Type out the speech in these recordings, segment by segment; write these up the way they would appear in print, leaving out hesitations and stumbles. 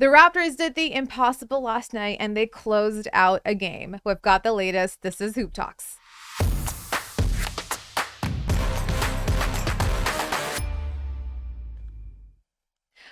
The Raptors did the impossible last night and they closed out a game. We've got the latest. This is Hoop Talks.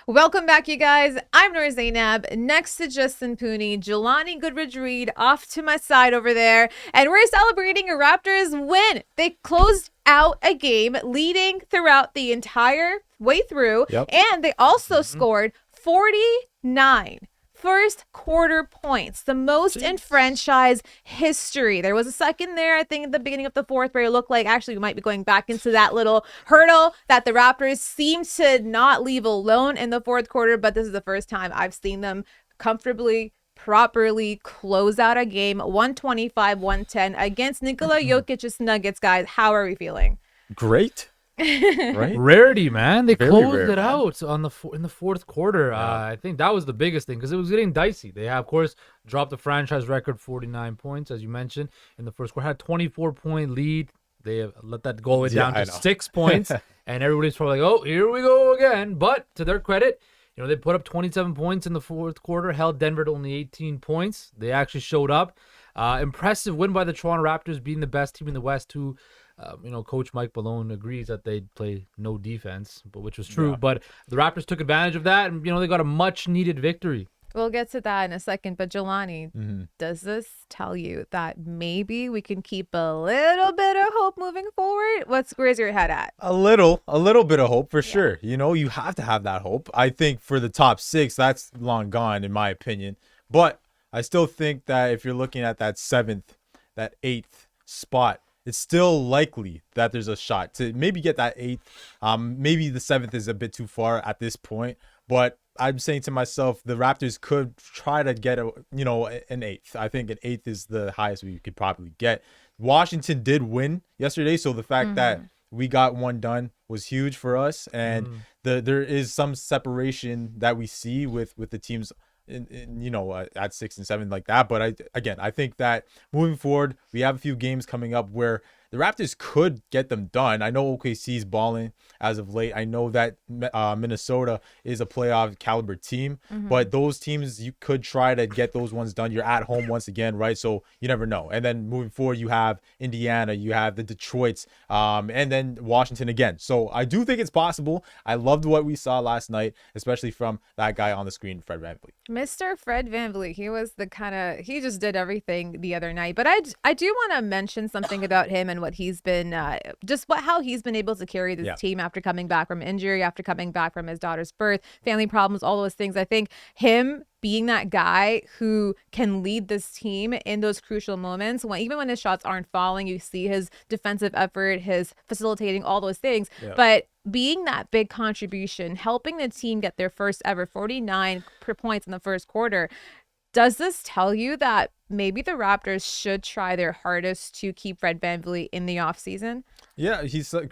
Welcome back, you guys. I'm Noor Zainab. Next to Justin Pooni, Jelani Goodridge-Reid off to my side over there. And we're celebrating a Raptors win. They closed out a game leading throughout the entire way through. Yep. And they also scored 49 first quarter points, the most in franchise history. There was a second there, I think, at the beginning of the fourth, where it looked like actually we might be going back into that little hurdle that the Raptors seemed to not leave alone in the fourth quarter. But this is the first time I've seen them comfortably, properly close out a game 125-110 against Nikola Jokic's Nuggets. Guys, how are we feeling? Great. Right? Rarity, man. They Very closed rare, it man. out in the fourth quarter. I think that was the biggest thing because it was getting dicey. They have, of course, dropped the franchise record 49 points, as you mentioned, in the first quarter. Had 24-point lead. They have let that go way down to 6 points, and everybody's probably like, "Oh, here we go again." But to their credit, they put up 27 points in the fourth quarter, held Denver to only 18 points. They actually showed up. Impressive win by the Toronto Raptors, being the best team in the West. Who, Coach Mike Malone agrees that they play no defense, which was true. Yeah. But the Raptors took advantage of that, and they got a much-needed victory. We'll get to that in a second. But Jelani, does this tell you that maybe we can keep a little bit of hope moving forward? Where's your head at? A little bit of hope for sure. You have to have that hope. I think for the top 6, that's long gone in my opinion. But I still think that if you're looking at that 7th, that 8th spot, it's still likely that there's a shot to maybe get that 8th. Maybe the 7th is a bit too far at this point, but I'm saying to myself, the Raptors could try to get an 8th. I think an 8th is the highest we could probably get. Washington did win yesterday, so the fact that we got one done was huge for us, and there is some separation that we see with the teams at 6 and 7 like that. But I think that moving forward, we have a few games coming up where the Raptors could get them done. I know OKC's balling as of late. I know that Minnesota is a playoff caliber team, but those teams, you could try to get those ones done. You're at home once again, right? So you never know. And then moving forward, you have Indiana, you have the Detroits, and then Washington again. So I do think it's possible. I loved what we saw last night, especially from that guy on the screen, Fred VanVleet. Mr. Fred VanVleet, he was he just did everything the other night. But I do want to mention something about him and what he's been, how he's been able to carry this team after coming back from injury, after coming back from his daughter's birth, family problems, all those things. I think him being that guy who can lead this team in those crucial moments, even when his shots aren't falling, you see his defensive effort, his facilitating, all those things. Yeah. But being that big contribution, helping the team get their first ever 49 points in the first quarter, does this tell you that maybe the Raptors should try their hardest to keep Fred VanVleet in the offseason? Yeah,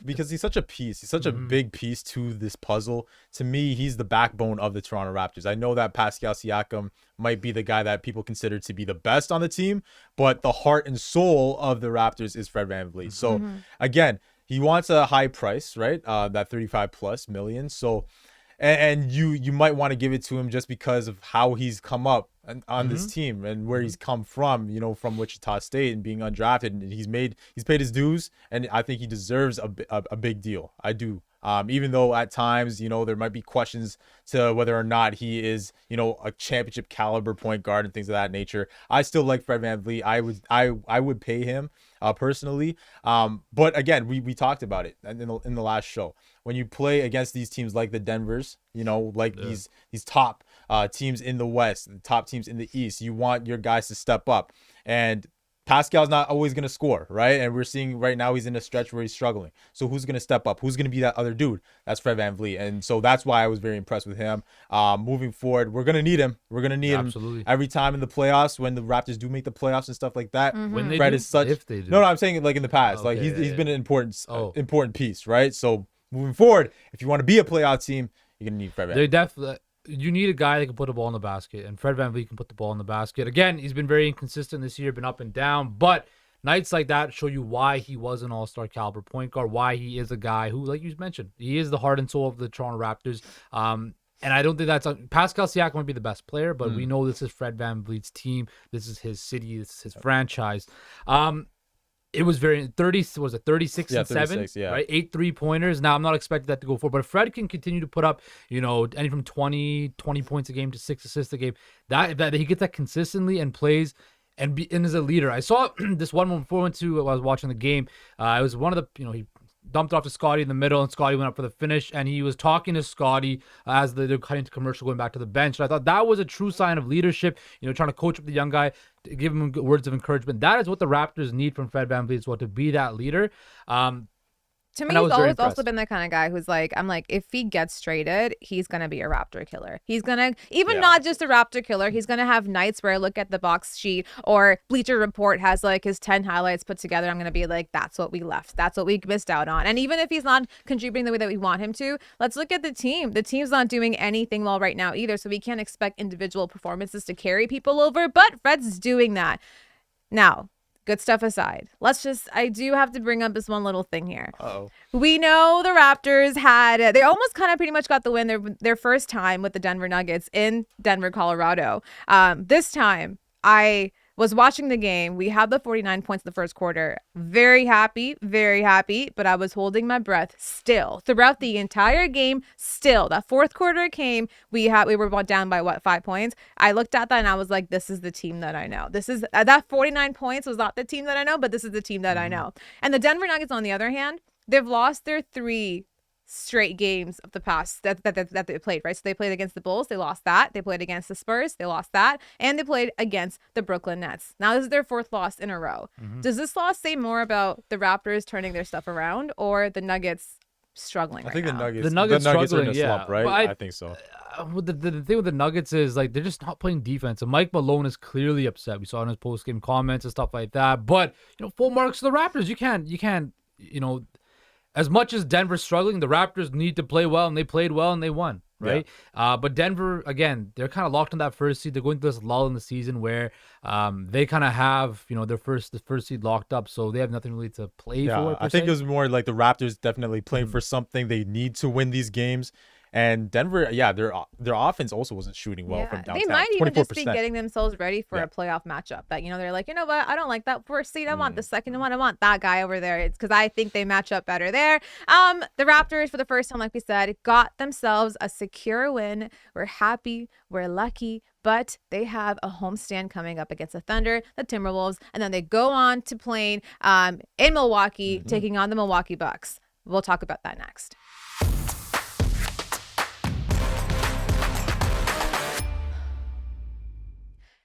because he's such a piece. He's such a big piece to this puzzle. To me, he's the backbone of the Toronto Raptors. I know that Pascal Siakam might be the guy that people consider to be the best on the team, but the heart and soul of the Raptors is Fred VanVleet. So again, he wants a high price, right? That 35+ million. So, and you might want to give it to him just because of how he's come up on this team and where he's come from, from Wichita State and being undrafted, and he's paid his dues, and I think he deserves a big deal. I do. Even though at times, there might be questions to whether or not he is, a championship caliber point guard and things of that nature. I still like Fred VanVleet. I would pay him personally. But again, we talked about it in the last show. When you play against these teams like the Denvers, these top teams in the West, the top teams in the East, you want your guys to step up. And Pascal's not always going to score, right? And we're seeing right now he's in a stretch where he's struggling. So who's going to step up? Who's going to be that other dude? That's Fred VanVleet. And so that's why I was very impressed with him. Moving forward, we're going to need him. We're going to need him every time in the playoffs when the Raptors do make the playoffs and stuff like that. When they Fred do? is such. If they do. No, I'm saying like in the past. Okay, he's been an important piece, right? So moving forward, if you want to be a playoff team, you're going to need Fred VanVleet. They definitely. You need a guy that can put the ball in the basket, and Fred VanVleet can put the ball in the basket. Again, he's been very inconsistent this year, been up and down, but nights like that show you why he was an all-star caliber point guard, why he is a guy who, like you mentioned, he is the heart and soul of the Toronto Raptors. And I don't think that's Pascal Siakam might be the best player, but we know this is Fred VanVleet's team. This is his city. This is his franchise. It was 36 and 7, right? 8 3-pointers. Now I'm not expecting that to go forward, but if Fred can continue to put up, any from 20 points a game to 6 assists a game, that he gets that consistently and plays and is a leader. I saw this one before I went to, I was watching the game. It was one of the, he dumped off to Scotty in the middle, and Scotty went up for the finish, and he was talking to Scotty as they're cutting to commercial, going back to the bench. And I thought that was a true sign of leadership, trying to coach up the young guy, to give him words of encouragement. That is what the Raptors need from Fred VanVleet, is what, to be that leader. To me, he's always also been the kind of guy who's like, I'm like, if he gets traded, he's going to be a Raptor killer. He's going to, not just a Raptor killer, he's going to have nights where I look at the box sheet or Bleacher Report has like his 10 highlights put together. I'm going to be like, that's what we left. That's what we missed out on. And even if he's not contributing the way that we want him to, let's look at the team. The team's not doing anything well right now either. So we can't expect individual performances to carry people over, but Fred's doing that. Now, good stuff aside, I do have to bring up this one little thing here. Uh-oh. We know the Raptors they almost kind of pretty much got the win their first time with the Denver Nuggets in Denver, Colorado. This time, I was watching the game. We had the 49 points in the first quarter. Very happy, but I was holding my breath still throughout the entire game. Still, that fourth quarter came. We were down by 5 points. I looked at that and I was like, this is the team that I know. This is that 49 points was not the team that I know, but this is the team that I know. And the Denver Nuggets, on the other hand, they've lost their 3 straight games of the past that they played, right? So they played against the Bulls, they lost that. They played against the Spurs, they lost that. And they played against the Brooklyn Nets. Now this is their 4th loss in a row. Does this loss say more about the Raptors turning their stuff around or the Nuggets struggling right now? I think the Nuggets are in a slump, right? Well, I think so. The thing with the Nuggets is like they're just not playing defense. And Mike Malone is clearly upset. We saw in his post-game comments and stuff like that. But full marks to the Raptors. You can't as much as Denver's struggling, the Raptors need to play well, and they played well, and they won, right? Yeah. But Denver, again, they're kind of locked in that first seed. They're going through this lull in the season where they kind of have, the first seed locked up, so they have nothing really to play for. I think it was more like the Raptors definitely playing for something. They need to win these games. And Denver, their offense also wasn't shooting well from downtown. They might even just be getting themselves ready for a playoff matchup. That they're like, you know what, I don't like that first seed. I want the second one. I want that guy over there. It's because I think they match up better there. The Raptors, for the first time, like we said, got themselves a secure win. We're happy. We're lucky. But they have a homestand coming up against the Thunder, the Timberwolves, and then they go on to playing in Milwaukee, taking on the Milwaukee Bucks. We'll talk about that next.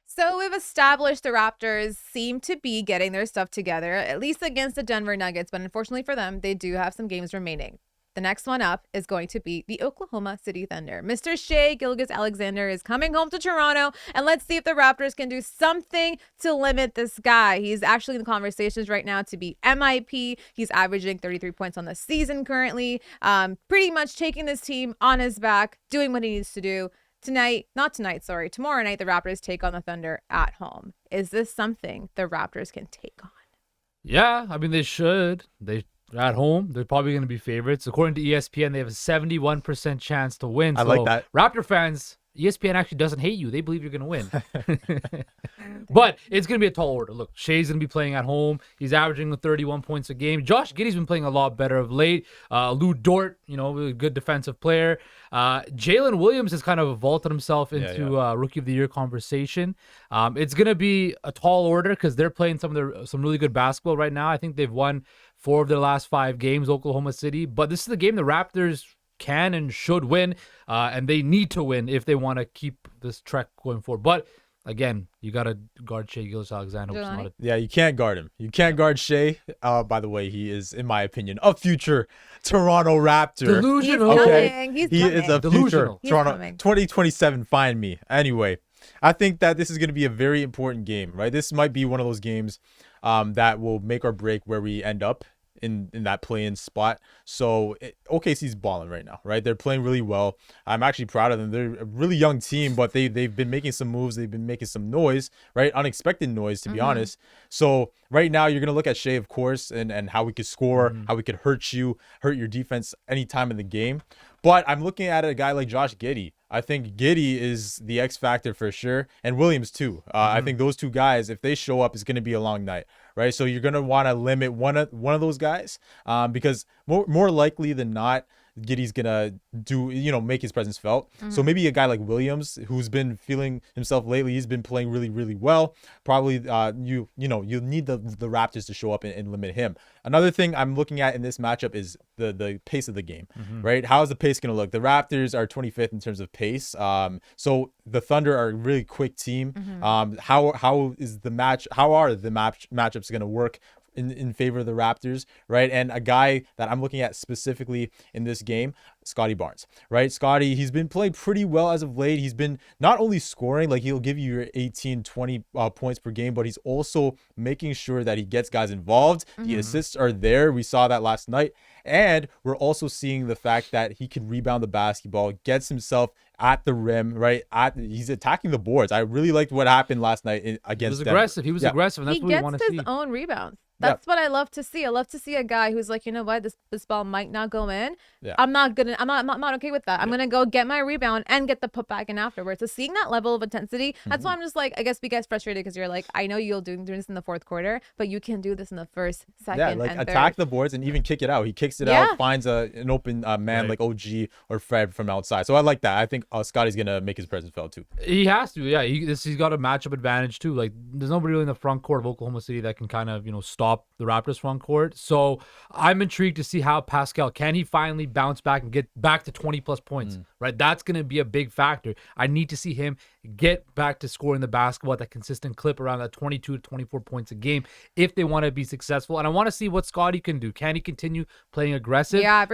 So we've established the Raptors seem to be getting their stuff together, at least against the Denver Nuggets. But unfortunately for them, they do have some games remaining. The next one up is going to be the Oklahoma City Thunder. Mr. Shai Gilgeous-Alexander is coming home to Toronto, and let's see if the Raptors can do something to limit this guy. He's actually in the conversations right now to be MIP. He's averaging 33 points on the season currently, pretty much taking this team on his back, doing what he needs to do. Tomorrow night, the Raptors take on the Thunder at home. Is this something the Raptors can take on? Yeah, I mean, they should. They're at home. They're probably going to be favorites. According to ESPN, they have a 71% chance to win. I like that. Raptor fans, ESPN actually doesn't hate you. They believe you're going to win. But it's going to be a tall order. Look, Shai's going to be playing at home. He's averaging 31 points a game. Josh Giddey's been playing a lot better of late. Lou Dort, a good defensive player. Jalen Williams has kind of vaulted himself into Rookie of the Year conversation. It's going to be a tall order because they're playing some really good basketball right now. I think they've won 4 of their last 5 games, Oklahoma City. But this is the game the Raptors can and should win, and they need to win if they want to keep this trek going forward. But again, you got to guard Shai Gilgeous-Alexander. You can't guard him. You can't guard Shai. By the way, he is, in my opinion, a future Toronto Raptor. Delusional. He is a future Toronto. 2027, find me. Anyway, I think that this is going to be a very important game, right? This might be one of those games that will make or break where we end up in that play-in spot. So OKC's balling right now, right? They're playing really well. I'm actually proud of them. They're a really young team, but they've been making some moves. They've been making some noise, right? Unexpected noise, to be honest. So right now you're going to look at Shai, of course, and how we could score, how we could hurt your defense anytime in the game. But I'm looking at a guy like Josh Giddey. I think Giddey is the X factor for sure, and Williams too. I think those two guys, if they show up, it's going to be a long night, right? So you're going to want to limit one of those guys, because more likely than not, Giddey's gonna make his presence felt. So maybe a guy like Williams, who's been feeling himself lately, he's been playing really, really well. Probably you need the Raptors to show up and limit him. Another thing I'm looking at in this matchup is the pace of the game, right? How is the pace gonna look? The Raptors are 25th in terms of pace. So the Thunder are a really quick team. How are the matchups gonna work in favor of the Raptors, right? And a guy that I'm looking at specifically in this game, Scotty Barnes, right? Scotty, he's been playing pretty well as of late. He's been not only scoring, like he'll give you your 18, 20 points per game, but he's also making sure that he gets guys involved. The assists are there. We saw that last night. And we're also seeing the fact that he can rebound the basketball, gets himself at the rim, right? He's attacking the boards. I really liked what happened last night against Denver. He was aggressive, and that's what we want to see. He gets his own rebounds. That's what I love to see. I love to see a guy who's like, you know what, this ball might not go in. I'm not okay with that. I'm gonna go get my rebound and get the putback in afterwards. So seeing that level of intensity, that's why I'm just like, I guess we get frustrated because you're like, I know you'll do this in the fourth quarter, but you can do this in the first, second, and attack third. the boards and even kick it out. He kicks it out, finds an open man like OG or Fred from outside. So I like that. I think Scotty's gonna make his presence felt too. He has to, yeah. He's got a matchup advantage too. Like there's nobody really in the front court of Oklahoma City that can kind of stop the Raptors front court. So I'm intrigued to see how Pascal can he finally bounce back and get back to 20 plus points, right? That's going to be a big factor. I need to see him get back to scoring the basketball at that consistent clip around that 22 to 24 points a game if they want to be successful. And I want to see what Scotty can do. Can he continue playing aggressive? Yeah,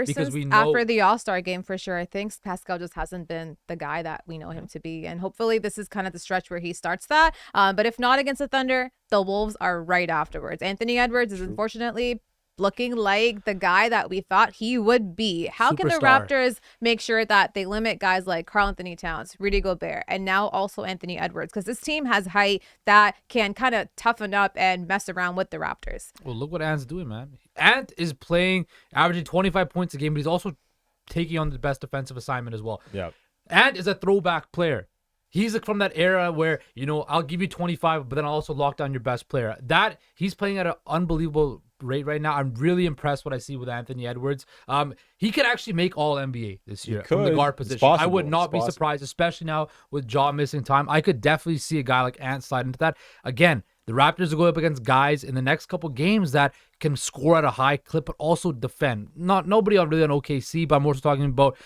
after the All-Star game for sure. I think Pascal just hasn't been the guy that we know him to be. And hopefully this is kind of the stretch where he starts that. But if not against the Thunder, the Wolves are right afterwards. Anthony Edwards is unfortunately looking like the guy that we thought he would be. How can the Raptors make sure that they limit guys like Karl-Anthony Towns, Rudy Gobert, and now also Anthony Edwards? Because this team has height that can kind of toughen up and mess around with the Raptors. Well, look what Ant's doing, man. Ant is playing, averaging 25 points a game, but he's also taking on the best defensive assignment as well. Yeah. Ant is a throwback player. He's like from that era where, I'll give you 25, but then I'll also lock down your best player. That he's playing at an unbelievable rate right now. I'm really impressed what I see with Anthony Edwards. He could actually make all NBA this year from the guard position. I would not be surprised, especially now with Ja missing time. I could definitely see a guy like Ant slide into that. Again, the Raptors will go up against guys in the next couple games that can score at a high clip, but also defend. Nobody really on OKC, but I'm also talking about,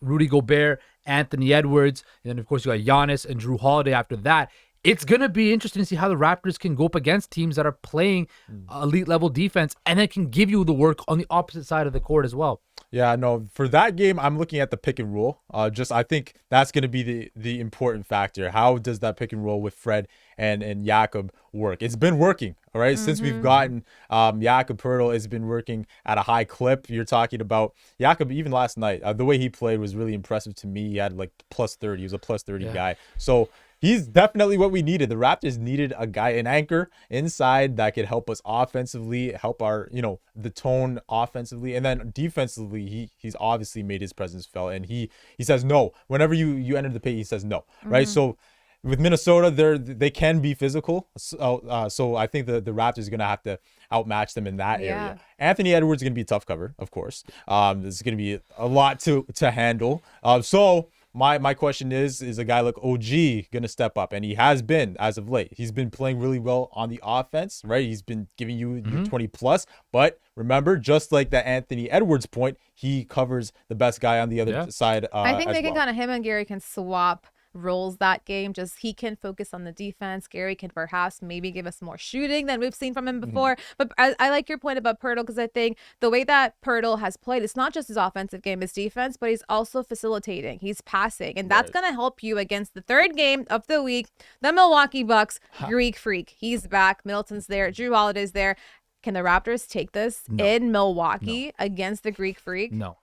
Rudy Gobert, Anthony Edwards, and then of course you got Giannis and Drew Holiday after that. It's going to be interesting to see how the Raptors can go up against teams that are playing elite level defense and then can give you the work on the opposite side of the court as well. Yeah, no, for that game, I'm looking at the pick and roll. I think that's going to be the important factor. How does that pick and roll with Fred and Jakob work? It's been working, all right? Since we've gotten Jakob Poeltl, it's been working at a high clip. You're talking about Jakob, even last night, the way he played was really impressive to me. He had like plus 30. He was a plus 30 guy. So he's definitely what we needed. The Raptors needed a guy, an anchor inside that could help us offensively, help our, the tone offensively. And then defensively, he's obviously made his presence felt. And he says no. Whenever you enter the paint, he says no, right? So with Minnesota, they can be physical. So I think the Raptors are going to have to outmatch them in that area. Anthony Edwards is going to be a tough cover, of course. There's going to be a lot to handle. So my question is a guy like OG going to step up? And he has been as of late. He's been playing really well on the offense, right? He's been giving you 20 plus. But remember, just like that Anthony Edwards point, he covers the best guy on the other side. I think they can him and Gary can swap roles that game. Just he can focus on the defense. Gary can perhaps maybe give us more shooting than we've seen from him before. But I like your point about Poeltl, because I think the way that Poeltl has played, it's not just his offensive game, his defense, but he's also facilitating. He's passing, and that's going to help you against the third game of the week, the Milwaukee Bucks. Greek Freak, he's back. Middleton's there. Drew Holiday's there. Can the Raptors take this in Milwaukee against the Greek Freak? No.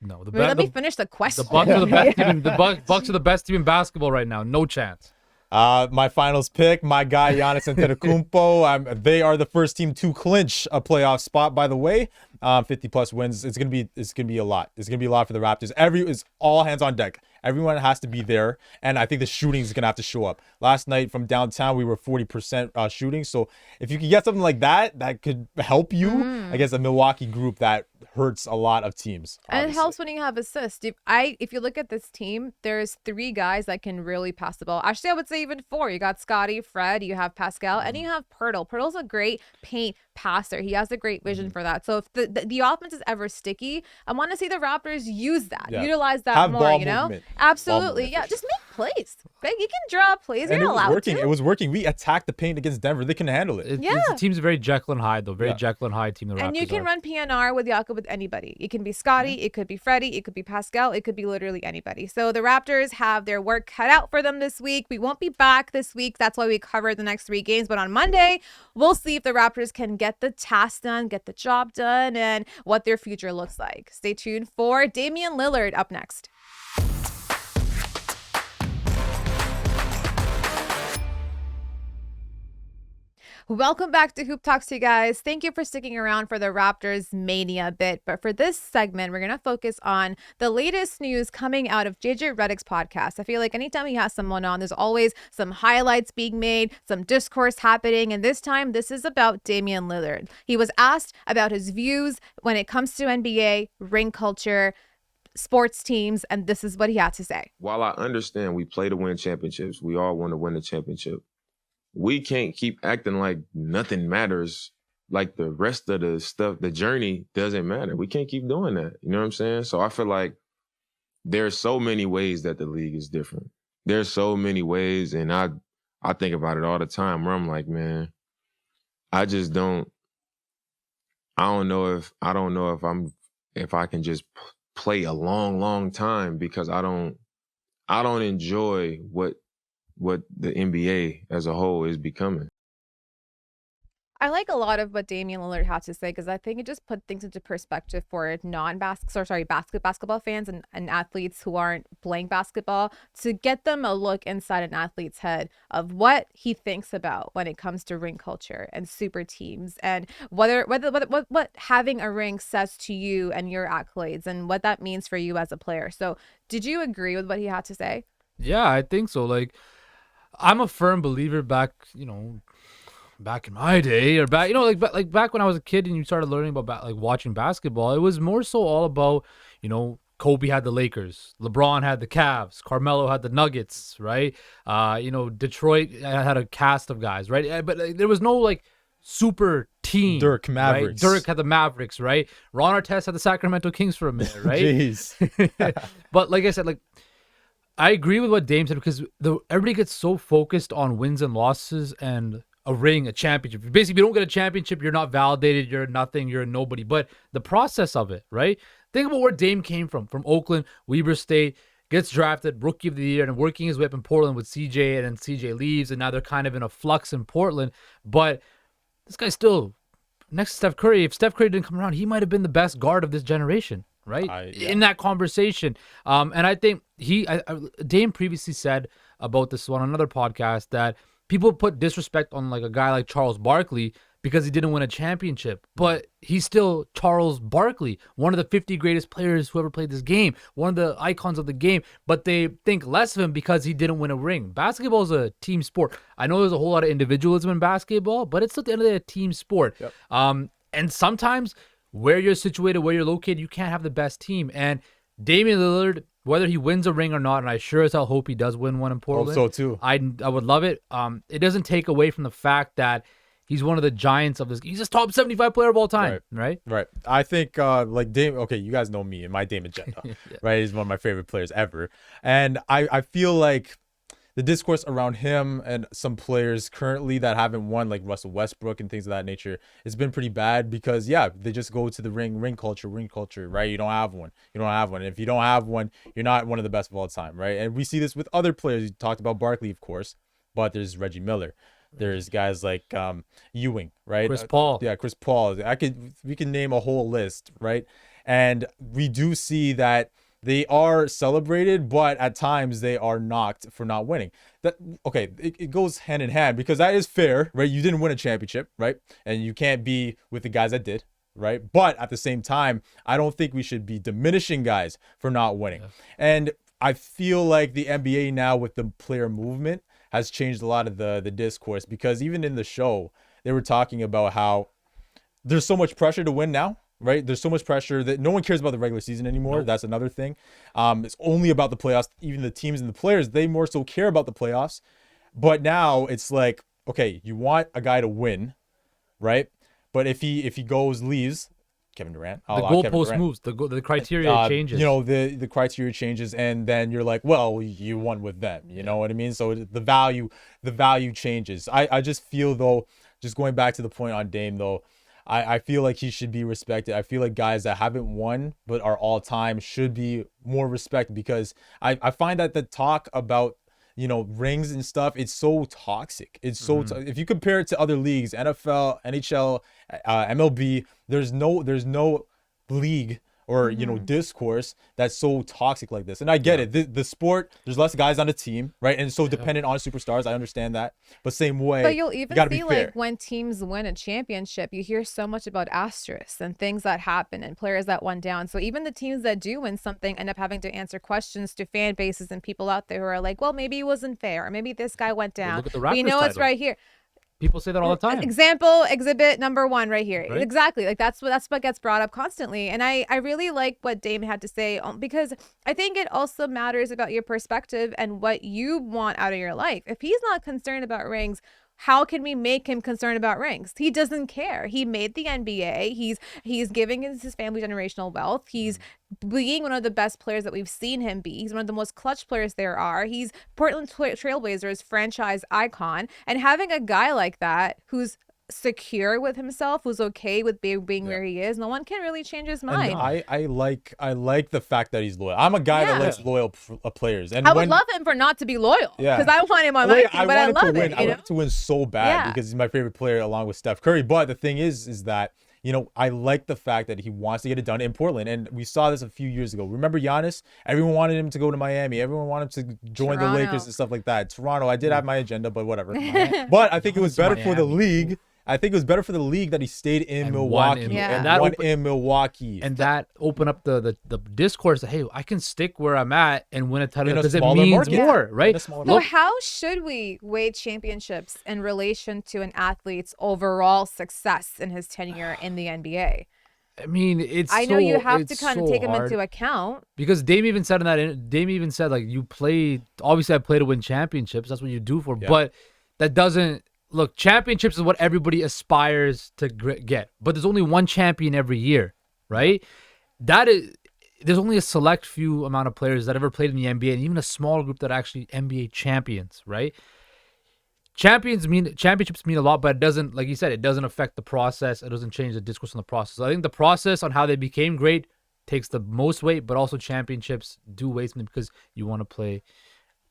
Let me finish the question. The Bucks are the best team. The Bucks are the best team in basketball right now. No chance. My finals pick, my guy Giannis Antetokounmpo. They are the first team to clinch a playoff spot, by the way. 50 plus wins. It's gonna be a lot. It's gonna be a lot for the Raptors. It's all hands on deck. Everyone has to be there, and I think the shooting is gonna have to show up. Last night from downtown, we were 40% shooting. So if you could get something like that, that could help you against a Milwaukee group that hurts a lot of teams. Obviously. And it helps when you have assists. If you look at this team, there's 3 guys that can really pass the ball. Actually, I would say even 4. You got Scotty, Fred, you have Pascal, and you have Pirtle. Pirtle's a great paint passer. He has a great vision for that. So if the offense is ever sticky, I want to see the Raptors use that, utilize that have more. Ball you know, movement. absolutely, yeah. Just make plays. Okay? You can draw plays. And You're it was allowed working. to. It was working. We attacked the paint against Denver. They couldn't handle it. The team's very Jekyll and Hyde, though. Very Jekyll and Hyde team. The Raptors And you can are. run PNR with Jakob with anybody. It can be Scotty, it could be Freddie, it could be Pascal, it could be literally anybody. So the Raptors have their work cut out for them this week. We won't be back this week. That's why we covered the next 3 games. But on Monday, we'll see if the Raptors can get the task done, get the job done, and what their future looks like. Stay tuned for Damian Lillard up next. Welcome back to Hoop Talks, you guys. Thank you for sticking around for the Raptors mania bit. But for this segment, we're going to focus on the latest news coming out of JJ Redick's podcast. I feel like anytime he has someone on, there's always some highlights being made, some discourse happening. And this time, this is about Damian Lillard. He was asked about his views when it comes to NBA, ring culture, sports teams, and this is what he had to say. While I understand we play to win championships, we all want to win the championship. We can't keep acting like nothing matters, like the rest of the stuff, the journey doesn't matter. We can't keep doing that. You know what I'm saying? So I feel like there's so many ways that the league is different. There's so many ways, and I think about it all the time where I'm like, man, I don't know if I can just play a long time because I don't enjoy what the NBA as a whole is becoming. I like a lot of what Damian Lillard had to say because I think it just put things into perspective for basketball fans and athletes who aren't playing basketball, to get them a look inside an athlete's head of what he thinks about when it comes to ring culture and super teams, and what having a ring says to you and your accolades and what that means for you as a player. So did you agree with what he had to say? Yeah, I think so. Like, I'm a firm believer back in my day, or back when I was a kid and you started learning about watching basketball, it was more so all about, Kobe had the Lakers, LeBron had the Cavs, Carmelo had the Nuggets, right? Detroit had a cast of guys, right? But there was no super team. Dirk Mavericks. Right? Dirk had the Mavericks, right? Ron Artest had the Sacramento Kings for a minute, right? Jeez. But like I said, I agree with what Dame said because everybody gets so focused on wins and losses and a ring, a championship. Basically, if you don't get a championship, you're not validated, you're nothing, you're a nobody. But the process of it, right? Think about where Dame came from Oakland, Weber State, gets drafted, Rookie of the Year, and working his way up in Portland with CJ, and then CJ leaves, and now they're kind of in a flux in Portland. But this guy's still next to Steph Curry. If Steph Curry didn't come around, he might have been the best guard of this generation, right? In that conversation. And I think Dame previously said about this on another podcast that people put disrespect on a guy like Charles Barkley because he didn't win a championship, but he's still Charles Barkley, one of the 50 greatest players who ever played this game, one of the icons of the game, but they think less of him because he didn't win a ring. Basketball is a team sport. I know there's a whole lot of individualism in basketball, but it's at the end of the day a team sport. Yep. And sometimes where you're situated, where you're located, you can't have the best team. And Damian Lillard, whether he wins a ring or not, and I sure as hell hope he does win one in Portland. Hope so too. I would love it. It doesn't take away from the fact that he's one of the giants of this. He's a top 75 player of all time, right? Right. I think Dame. Okay, you guys know me and my Dame agenda, right? He's one of my favorite players ever, and I feel like the discourse around him and some players currently that haven't won, like Russell Westbrook and things of that nature, has been pretty bad because they just go to the ring culture, right? You don't have one. And if you don't have one, you're not one of the best of all time, right? And we see this with other players. You talked about Barkley, of course, but there's Reggie Miller. There's guys like Ewing, right? Chris Paul. Chris Paul. We can name a whole list, right? And we do see that they are celebrated, but at times they are knocked for not winning. It goes hand in hand because that is fair, right? You didn't win a championship, right? And you can't be with the guys that did, right? But at the same time, I don't think we should be diminishing guys for not winning. And I feel like the NBA now with the player movement has changed a lot of the discourse, because even in the show, they were talking about how there's so much pressure to win now, right? There's so much pressure that no one cares about the regular season anymore. Nope. That's another thing. It's only about the playoffs. Even the teams and the players, they more so care about the playoffs. But now it's like, okay, you want a guy to win, right? But if he leaves, Kevin Durant, the goalpost moves, the criteria changes. You know, the criteria changes, and then you're like, well, you won with them. You know what I mean? So the value changes. I just feel, though, just going back to the point on Dame, though, I feel like he should be respected. I feel like guys that haven't won but are all time should be more respected, because I find that the talk about, you know, rings and stuff, it's so toxic. It's so if you compare it to other leagues, NFL, NHL, MLB, there's no league or you know, discourse that's so toxic like this. And I get it. The sport, there's less guys on the team, right? And it's so dependent on superstars. I understand that. But same way, but you'll even see, like, when teams win a championship, you hear so much about asterisks and things that happen and players that went down. So even the teams that do win something end up having to answer questions to fan bases and people out there who are like, well, maybe it wasn't fair, or maybe this guy went down. Look at the Raptors we know title. It's right here. People say that all the time. Exhibit number 1 right here. Right? Exactly. Like that's what gets brought up constantly. And I really like what Dame had to say, because I think it also matters about your perspective and what you want out of your life. If he's not concerned about rings, how can we make him concerned about rings? He doesn't care. He made the NBA. He's giving his family generational wealth. He's being one of the best players that we've seen him be. He's one of the most clutch players there are. He's Portland Trailblazers franchise icon. And having a guy like that who's secure with himself, who's okay with being where he is, no one can really change his mind. And I like the fact that he's loyal. I'm a guy that likes loyal players, and I would love him for not to be loyal, because I want him on my team, but I love it. I want him to win so bad because he's my favorite player along with Steph Curry. But the thing is that, you know, I like the fact that he wants to get it done in Portland. And we saw this a few years ago. Remember Giannis? Everyone wanted him to go to Miami. Everyone wanted him to join the Lakers and stuff like that. Toronto, I did have my agenda, but whatever. But I think it was better for the league. I think it was better for the league that he stayed in Milwaukee in Milwaukee. And that opened up the discourse that, hey, I can stick where I'm at and win a title because it means more, right? So how should we weigh championships in relation to an athlete's overall success in his tenure in the NBA? I mean, I know you have to kind of take him into account, because Dame even said like, you play, obviously I play to win championships. That's what you do for, but that doesn't. Look, championships is what everybody aspires to get, but there's only one champion every year, right? There's only a select few amount of players that ever played in the NBA, and even a small group that are actually NBA champions, right? Championships mean a lot, but it doesn't, like you said, it doesn't affect the process. It doesn't change the discourse on the process. So I think the process on how they became great takes the most weight, but also championships do weigh something, because you want to play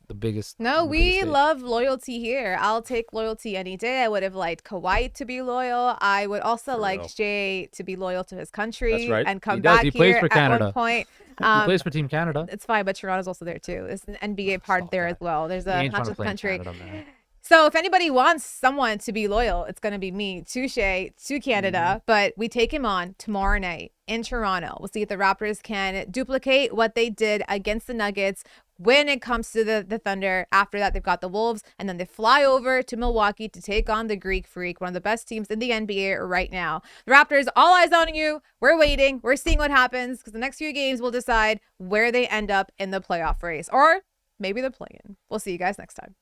the biggest. No, we love loyalty here. I'll take loyalty any day. I would have liked Kawhi to be loyal. I would also like Shai to be loyal to his country and come back here plays for Canada. At one point. He plays for Team Canada. It's fine, but Toronto's also there too. It's an NBA part there as well. There's a not just country. Canada, so if anybody wants someone to be loyal, it's going to be me, to Shai, to Canada. But we take him on tomorrow night in Toronto. We'll see if the Raptors can duplicate what they did against the Nuggets when it comes to the Thunder. After that, they've got the Wolves, and then they fly over to Milwaukee to take on the Greek Freak, one of the best teams in the NBA right now. The Raptors, all eyes on you. We're waiting. We're seeing what happens, because the next few games will decide where they end up in the playoff race, or maybe the play-in. We'll see you guys next time.